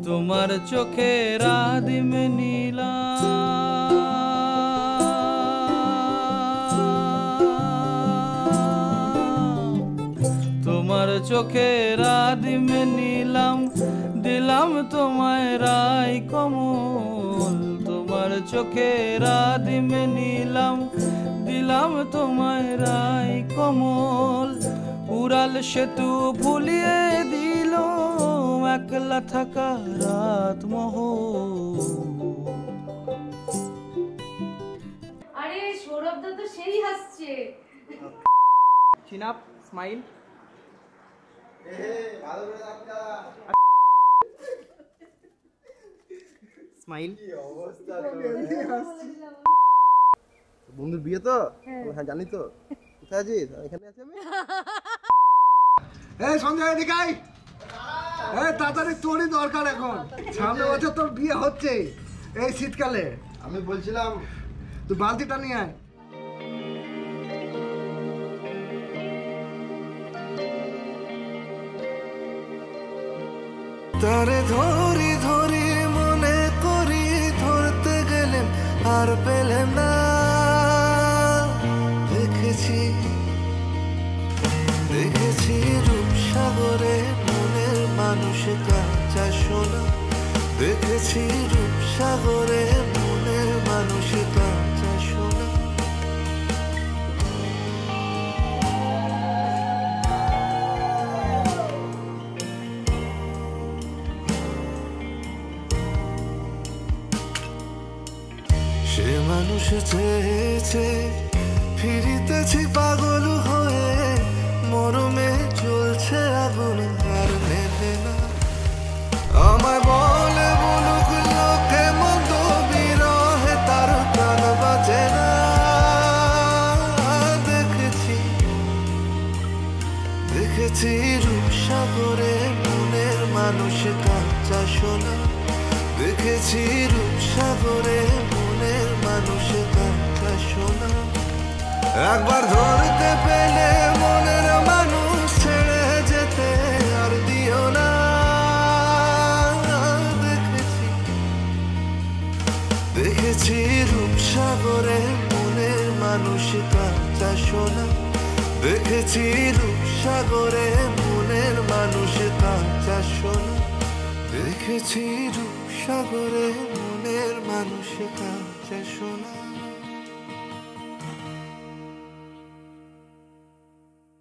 তোমার চোখের আদিম নীলা তোমার চোখের আদিম নীলাম দিলাম তোমায় রাই কমল তোমার চোখের আদিম নীলাম দিলাম তোমায় রাই কমল উড়াল সেতু ভুলিয়ে দিল একলা থাকা রাত মহল। আরে সৌরভ দা তো সেই হাসছে। চিন আপ, স্মাইল। স্মাইল। বন্ধুর বিয়ে তো? হ্যাঁ জানি তো। কোথায় আছিস? এখানে আছি আমি। এই সঞ্জয় এদিকে আয়। এই তাড়াতাড়ি তোরই দরকার এখন। সামনে বছর তোর বিয়ে হচ্ছে এই শীতকালে। আমি বলছিলাম তুই বালতিটা নিয়ে আয়। তারে ধরি ধরি মনে করি ধরতে গেলেন আর পেলেন না দেখেছি দেখেছি রূপসাগরে মনের মানুষ কাঁচা সোনা দেখেছি রূপসাগরে মনের মানুষ কাঁচা সোনা সে মানুষ চেয়েছে ফিরিতেছি পাগল হয়ে মরমে চলছে আগুন আর নেবে না আমায় বলে বলুক লোকে মন্দ বিরহে তার প্রাণ বাঁচে না দেখেছি দেখেছি রূপসাগরে মনের মানুষ কাঁচা সোনা দেখেছি রূপসাগরে মনের মানুষ কাঁচা সোনা একবার ধরতে পেলে মনের মানুষ ছেড়ে যেতে আর দিও না দেখেছি দেখেছি রূপসাগরে মনের মানুষ কাঁচা সোনা দেখেছি রূপসাগরে মনের মানুষ কাঁচা সোনা দেখেছি রূপসাগরে মনের মানুষ কাঁচা সোনা